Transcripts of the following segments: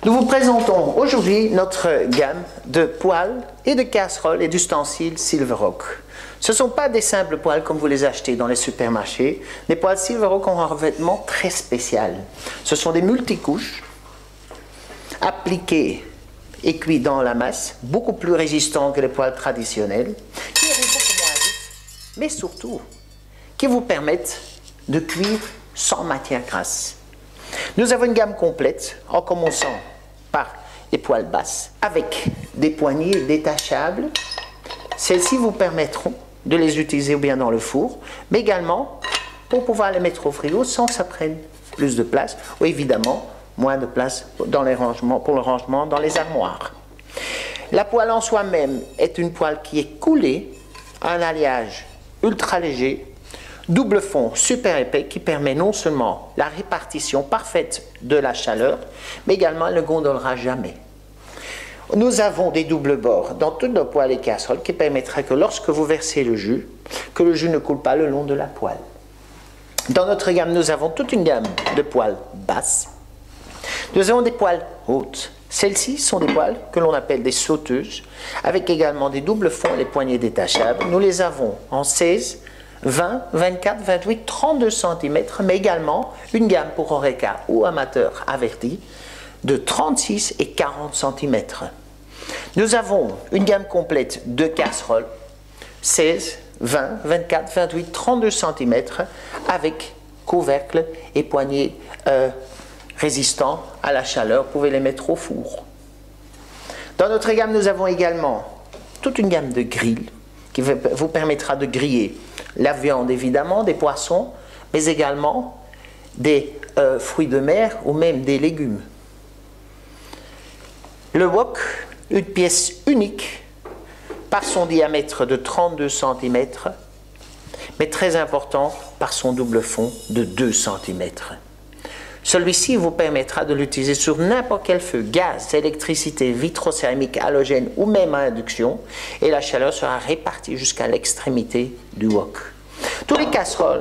Nous vous présentons aujourd'hui notre gamme de poêles et de casseroles et d'ustensiles Silverock. Ce ne sont pas des simples poêles comme vous les achetez dans les supermarchés. Les poêles Silverock ont un revêtement très spécial. Ce sont des multicouches appliquées et cuits dans la masse, beaucoup plus résistants que les poêles traditionnels, qui arrivent beaucoup moins vite, mais surtout qui vous permettent de cuire sans matière grasse. Nous avons une gamme complète, en commençant par les poêles basses, avec des poignées détachables. Celles-ci vous permettront de les utiliser bien dans le four, mais également pour pouvoir les mettre au frigo sans que ça prenne plus de place, ou évidemment moins de place dans les rangements, pour le rangement dans les armoires. La poêle en soi-même est une poêle qui est coulée à un alliage ultra léger, double fond super épais qui permet non seulement la répartition parfaite de la chaleur, mais également elle ne gondolera jamais. Nous avons des doubles bords dans toutes nos poêles et casseroles qui permettraient que lorsque vous versez le jus, que le jus ne coule pas le long de la poêle. Dans notre gamme, nous avons toute une gamme de poêles basses. Nous avons des poêles hautes. Celles-ci sont des poêles que l'on appelle des sauteuses, avec également des doubles fonds et les poignées détachables. Nous les avons en 16, 20, 24, 28, 32 cm, mais également une gamme pour Horeca ou amateurs avertis de 36 et 40 cm. Nous avons une gamme complète de casseroles, 16, 20, 24, 28, 32 cm, avec couvercle et poignées résistants à la chaleur. Vous pouvez les mettre au four. Dans notre gamme, nous avons également toute une gamme de grilles qui vous permettra de griller la viande évidemment, des poissons, mais également des fruits de mer ou même des légumes. Le wok, une pièce unique par son diamètre de 32 cm, mais très important par son double fond de 2 cm. Celui-ci vous permettra de l'utiliser sur n'importe quel feu, gaz, électricité, vitrocéramique, halogène ou même à induction, et la chaleur sera répartie jusqu'à l'extrémité du wok. Toutes les casseroles,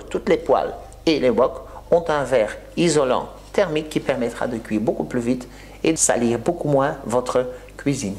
toutes les poêles et les woks ont un verre isolant thermique qui permettra de cuire beaucoup plus vite et de salir beaucoup moins votre cuisine.